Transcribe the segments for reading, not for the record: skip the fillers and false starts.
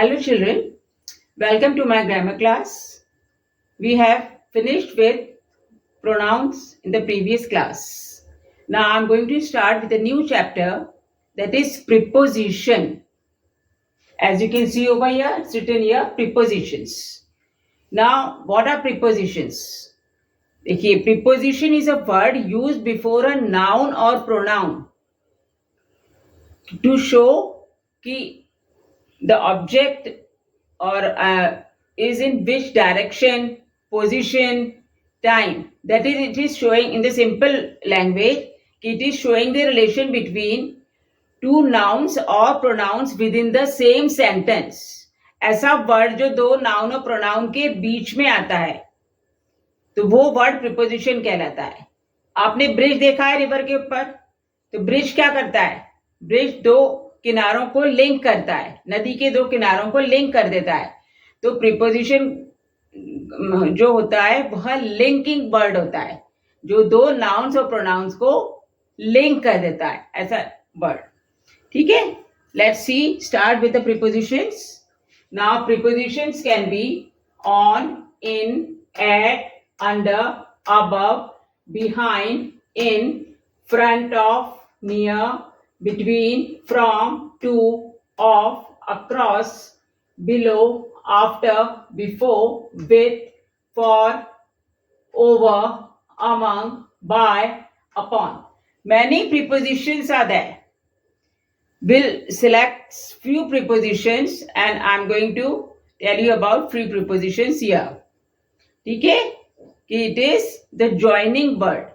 Hello children, welcome to my grammar class. We have finished with pronouns in the previous class. Now I'm going to start with a new chapter, that is preposition. As you can see over here, it's written here prepositions. Now what are prepositions? देखिए, preposition is a word used before a noun or pronoun to show कि the object or is in which direction, position, time. That is, it is showing in the simple language, it is showing the relation between two nouns or pronouns within the same sentence. ऐसा word जो दो noun और pronoun के बीच में आता है तो वो वर्ड प्रिपोजिशन कहलाता है. आपने ब्रिज देखा है रिवर के ऊपर, तो ब्रिज क्या करता है? ब्रिज दो किनारों को लिंक करता है, नदी के दो किनारों को लिंक कर देता है. तो प्रीपोजिशन जो होता है वह लिंकिंग वर्ड होता है, जो दो नाउन्स और प्रोनाउंस को लिंक कर देता है, ऐसा वर्ड. ठीक है, let's see, start with the prepositions. Now prepositions can be on, in, at, under, above, behind, in, front of, near, between, from, to, of, across, below, after, before, with, for, over, among, by, upon. Many prepositions are there. We'll select few prepositions and I'm going to tell you about three prepositions here. ठीक है, कि it is the joining word.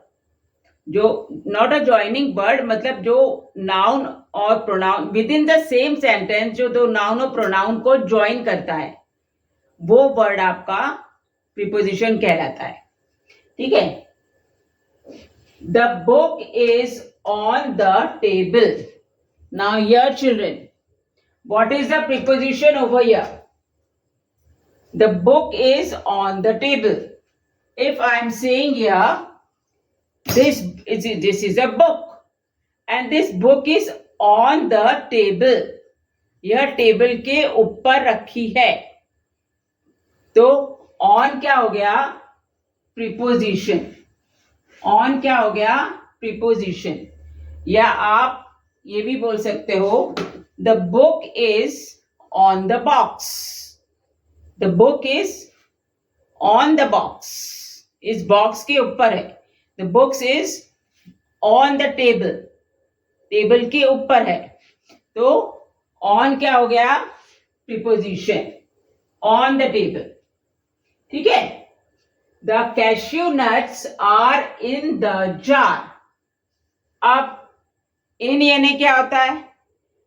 जो not a joining word, मतलब जो noun और pronoun with in the same sentence, जो दो noun और प्रोनाउन को ज्वाइन करता है, वो वर्ड आपका प्रीपोजिशन कहलाता है. ठीक है. The book is on the table. Now here children, what is the preposition over here? The book is on the table. If I am saying here this is a book and this book is on the table. यह table के ऊपर रखी है. तो on क्या हो गया? Preposition. on क्या हो गया? प्रीपोजिशन. या आप ये भी बोल सकते हो, the book is on the box. the book is on the box. इस बॉक्स के ऊपर है. The books is on the table. Table के ऊपर है. तो on क्या हो गया? Preposition. On the table. ठीक है. The cashew nuts are in the jar. अब in यानी क्या होता है?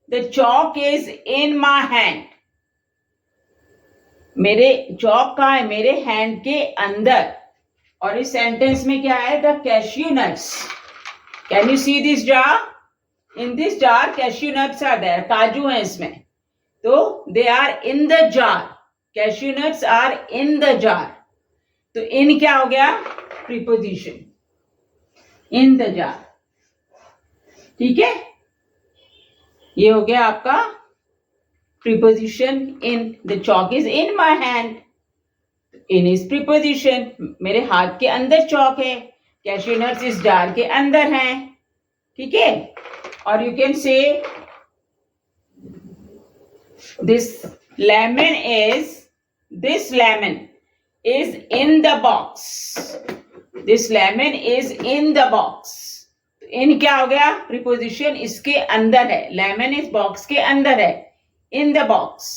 The chalk is in my hand. मेरे चौक कहाँ है? मेरे हैंड के अंदर. और इस सेंटेंस में क्या है? The cashew nuts. Can you see this jar? In this jar cashew nuts are there. काजू है इसमें, तो they are in the jar. Cashew nuts are in the jar. तो इन क्या हो गया? प्रीपोजिशन. In the jar. ठीक है, ये हो गया आपका preposition. In. The chalk is in my hand. In is preposition. मेरे हाथ के अंदर चौक है. कैश्यू नट्स इस जार के अंदर हैं. ठीक है. और you can say this lemon is in the box. This lemon is in the box. In क्या हो गया? प्रीपोजिशन. इसके अंदर है. लेमन इस बॉक्स के अंदर है. इन the box.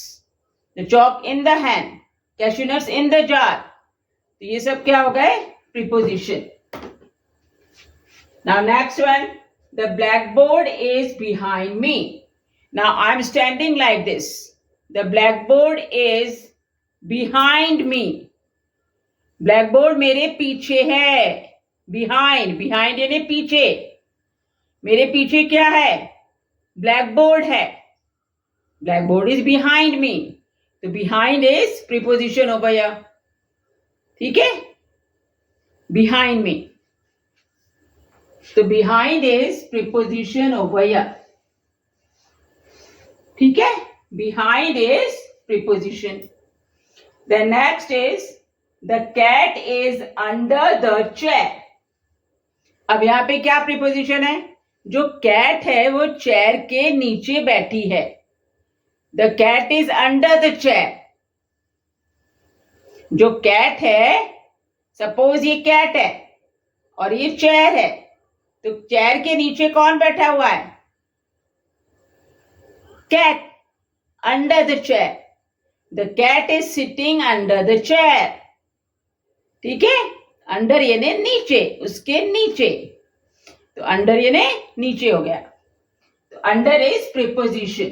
The chalk in the hand. Cashew nuts in the jar. तो ये सब क्या हो गए? Preposition. Now next one, the blackboard is behind me. Now I'm standing like this. The blackboard is behind me. Blackboard मेरे पीछे है. Behind यानी पीछे. मेरे पीछे क्या है? Blackboard है. Blackboard is behind me. तो behind is preposition over here. ठीक है, behind me. तो behind is preposition over here. ठीक है, behind is preposition. The next is the cat is under the chair. अब यहाँ पे क्या प्रीपोजिशन है? जो कैट है वो चेयर के नीचे बैठी है. The cat is under the chair. जो कैट है, सपोज ये कैट है और ये चेयर है, तो चेयर के नीचे कौन बैठा हुआ है? Cat. Under the chair. The cat is sitting under the chair. ठीक है. अंडर यानी नीचे, उसके नीचे. तो अंडर यानी नीचे हो गया. तो under is preposition.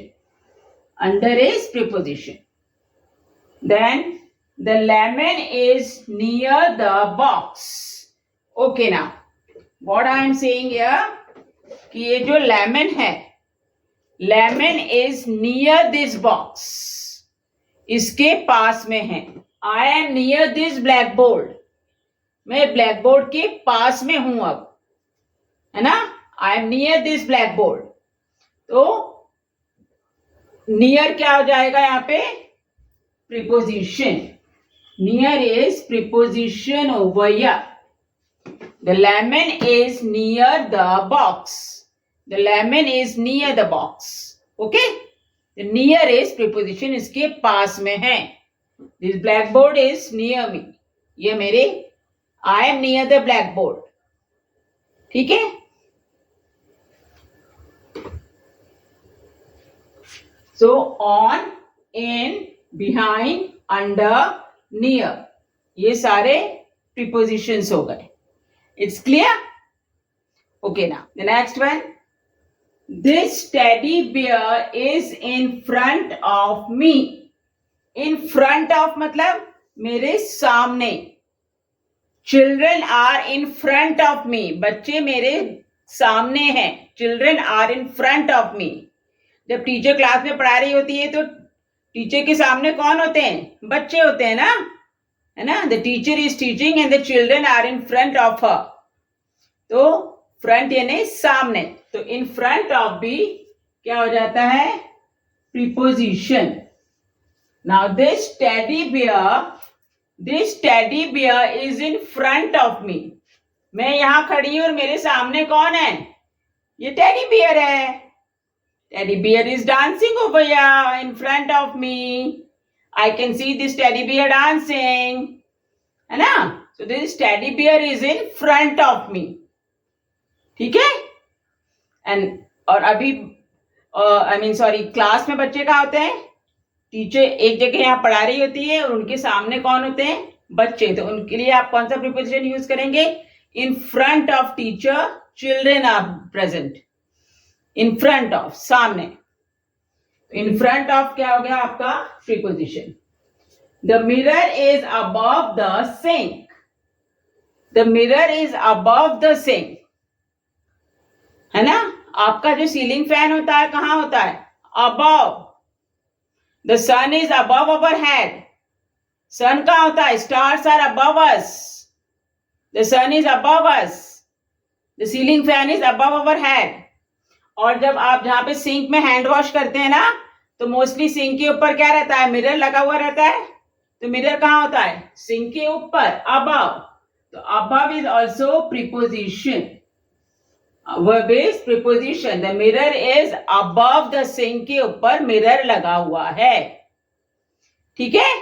Under is preposition. Then the lemon is near the box. Okay, now what I am saying here कि ये जो लेमन है, lemon is near this box. इसके पास में है. I am near this black board. मैं black board के पास में हूं अब, है ना. I am near this black board. तो नियर क्या हो जाएगा यहाँ पे? Preposition. Near is preposition over here. The lemon is near the box. The lemon is near the box. Okay. Near is preposition, इसके पास में है. This black board is near me. ये मेरे, आई am near the black board. ठीक है. So on, in, behind, under, near, ये सारे प्रीपोजिशंस हो गए. It's clear? Okay, now the next one. This teddy bear is in front of me. In front of मतलब मेरे सामने. Children are in front of me. बच्चे मेरे सामने हैं. Children are in front of me. जब टीचर क्लास में पढ़ा रही होती है तो टीचर के सामने कौन होते हैं? बच्चे होते हैं ना, है ना. The teacher is teaching and the children are in front of her. तो फ्रंट यानी सामने. तो इन फ्रंट ऑफ भी क्या हो जाता है? Preposition. Now this teddy bear is in front of मी. मैं यहां खड़ी हूं और मेरे सामने कौन है? ये टेडी बियर है. Teddy bear is dancing over here in front of me. I can see this teddy bear dancing, है ना. So this teddy bear is in front of मी. ठीक है. एंड और अभी क्लास में बच्चे कहाँ होते हैं? टीचर एक जगह यहाँ पढ़ा रही होती है और उनके सामने कौन होते हैं? बच्चे. तो उनके लिए आप कौन सा प्रीपोजिशन यूज करेंगे? In front of teacher children are present. In front of, सामने. इन फ्रंट ऑफ क्या हो गया आपका? Preposition. The mirror is above the sink. The mirror is above the sink, है ना. आपका जो सीलिंग फैन होता है कहाँ होता है? Above. The sun is above our head. Sun कहाँ होता है? Stars are above us. The sun is above us. The ceiling fan is above our head. और जब आप जहां पे सिंक में हैंड वॉश करते हैं ना, तो मोस्टली सिंक के ऊपर क्या रहता है? मिरर लगा हुआ रहता है. तो मिरर कहाँ होता है? सिंक के ऊपर, अबव. तो above is also preposition. Verb is preposition. The mirror is above the sink. के ऊपर मिरर लगा हुआ है. ठीक है.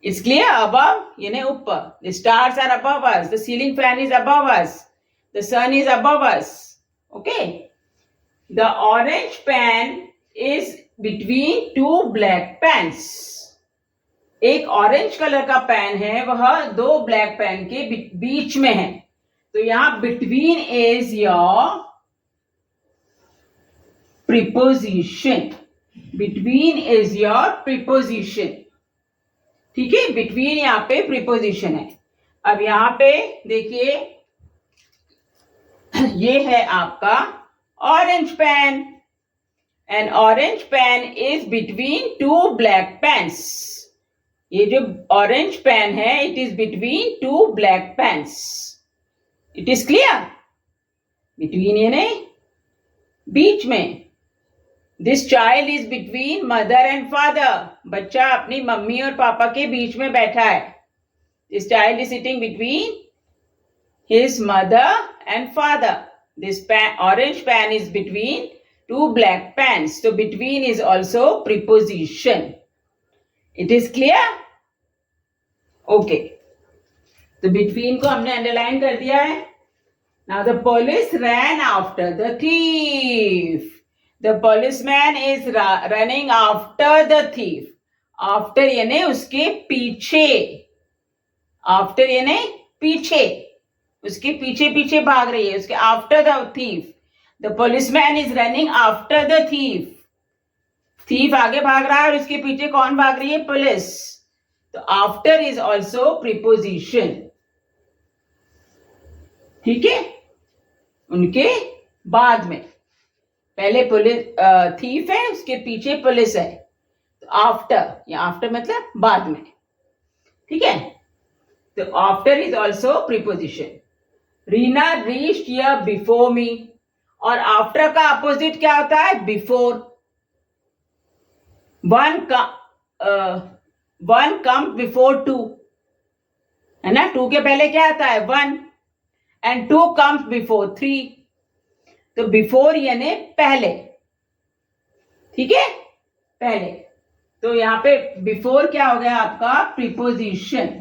It's clear? अबव यानी ऊपर. The stars are above us. The ceiling fan is above us. The sun is above us. Okay. The orange pen is between two black pens. एक ऑरेंज कलर का pen है, वह दो black pen के बीच में है. तो यहां between is your preposition. Between is your preposition. ठीक है. बिटवीन यहां पे प्रीपोजिशन है. अब यहां पे देखिए, ये है आपका orange pen. And orange pen is between two black pens. ये जो ऑरेंज पेन है, it is between two black pens. It is clear? Between यानी बीच में. This child is between mother and father. बच्चा अपनी मम्मी और पापा के बीच में बैठा है. This child is sitting between his mother and father. This orange pen is between two black pens. So between is also preposition. It is clear? Okay. तो between को हमने underline कर दिया है. Now the police ran after the thief. The policeman is running after the thief. After यानी उसके पीछे. After यानी पीछे. उसके पीछे पीछे भाग रही है. उसके after the thief. The policeman is running after the thief. Thief आगे भाग रहा है और उसके पीछे कौन भाग रही है? पुलिस. तो आफ्टर इज ऑल्सो प्रीपोजिशन. ठीक है. उनके बाद में. पहले पुलिस थीफ है, उसके पीछे पुलिस है. तो आफ्टर, या आफ्टर मतलब बाद में. ठीक है. तो after is also preposition. Reena reached here before me. और आफ्टर का अपोजिट क्या होता है? Before. One come before two, है ना. टू के पहले क्या आता है? One. And two comes before three. तो बिफोर यानी पहले. ठीक है, पहले. तो यहां पे बिफोर क्या हो गया आपका? Preposition.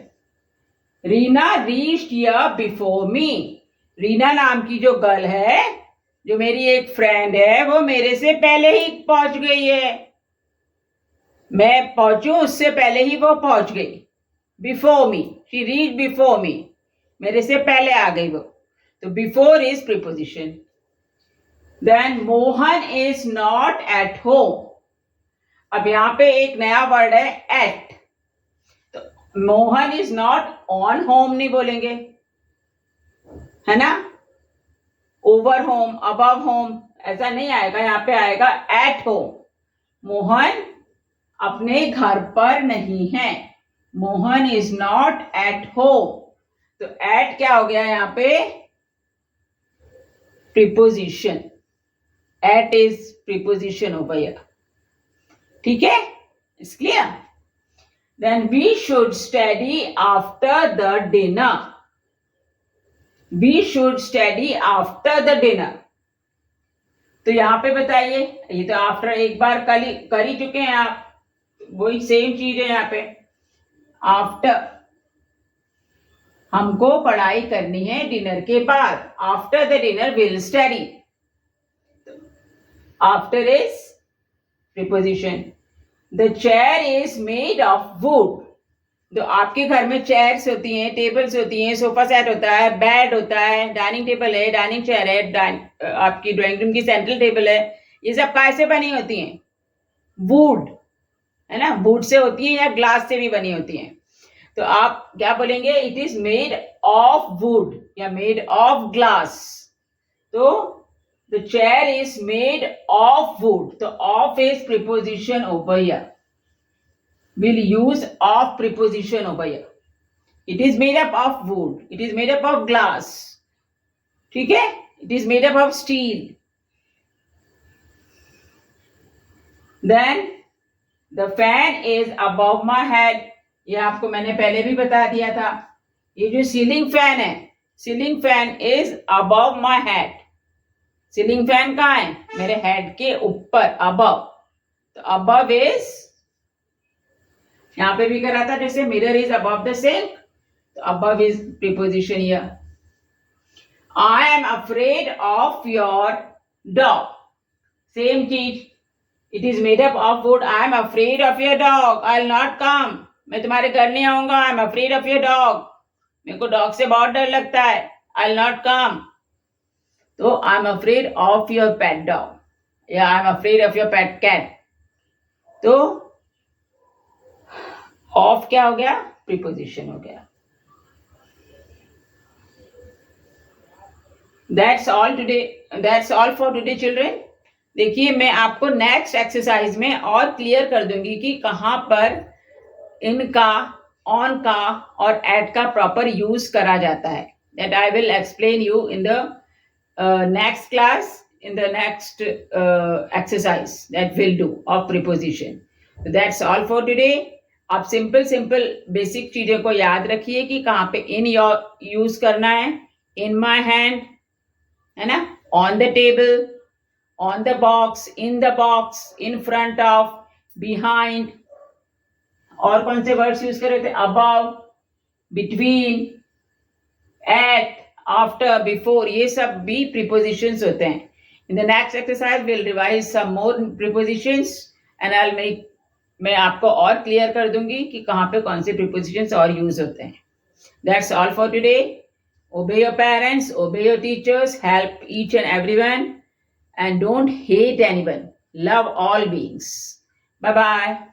Reena reached here before मी. रीना नाम की जो गर्ल है, जो मेरी एक फ्रेंड है, वो मेरे से पहले ही पहुंच गई है. मैं पहुंचू उससे पहले ही वो पहुंच गई. Before me. She reached before me. मेरे से पहले आ गई वो. तो before is preposition. Then Mohan is not at home. अब यहां पे एक नया वर्ड है, at. Mohan is not on home नहीं बोलेंगे, है ना. ओवर होम, अबव होम ऐसा नहीं आएगा. यहां पे आएगा एट होम. मोहन अपने घर पर नहीं है. Mohan is not at home. तो एट क्या हो गया यहां पे? Preposition. At is preposition over here. ठीक है, it's clear. Then we should study after the dinner. We should study after the dinner. तो यहां पे बताइए, ये तो आफ्टर एक बार कर ही चुके हैं आप. वही सेम चीज है यहां पे. आफ्टर हमको पढ़ाई करनी है डिनर के बाद. After the dinner will study. After is preposition. The chair is made of wood. तो आपके घर में चेयर्स होती हैं, टेबल्स होती हैं, सोफा सेट होता है, बेड होता है, डाइनिंग टेबल है, डाइनिंग चेयर है, आपकी ड्राइंग रूम की सेंट्रल टेबल है. ये सब कैसे बनी होती हैं? वुड, है ना. वुड से होती है या ग्लास से भी बनी होती हैं. तो आप क्या बोलेंगे? It is made of would या मेड ऑफ ग्लास. तो the chair is made of wood. So of is preposition over here. We'll use of preposition over here. It is made up of wood. It is made up of glass. ठीक है? It is made up of steel. Then the fan is above my head. ये आपको मैंने पहले भी बता दिया था. ये जो सीलिंग फैन है, ceiling fan is above my head. Ceiling fan कहाँ है? मेरे हेड के ऊपर, अबव. तो अबव इज, यहां पे भी करा था जैसे mirror is above the sink. तो above is preposition here. I am afraid of your dog. Same चीज. It is made up of wood. I am afraid of your dog. I will not come. मैं तुम्हारे घर नहीं आऊंगा. I am afraid of your dog. मेरे को dog से बहुत डर लगता है. I will not come. तो I am afraid of your pet dog या आई am afraid of your pet cat. तो ऑफ क्या हो गया? प्रीपोजिशन हो गया. That's all today. That's all for today children. देखिए मैं आपको नेक्स्ट एक्सरसाइज में और क्लियर कर दूंगी कि कहां पर इनका, ऑन का और एट का प्रॉपर यूज करा जाता है. That I will explain you in the next class. in the next exercise that we'll do of preposition. So that's all for today. आप सिंपल बेसिक चीजों को याद रखिए कि कहाँ पे इन यूज करना है. इन माई हैंड, है ना, on the table, on the box, in the box, in front of, behind. और कौन से वर्ड्स यूज कर रहे थे? Above, between, at, after, before, ये सब भी प्रीपोजिशंस होते हैं. In the next exercise will revise some more prepositions and I make, मैं आपको और क्लियर कर दूंगी कि कहाँ पे कौन से प्रीपोजिशंस और यूज होते हैं. That's all for today. Obey your parents, obey your teachers, help each and everyone, and don't hate anyone. Love all beings. Bye bye.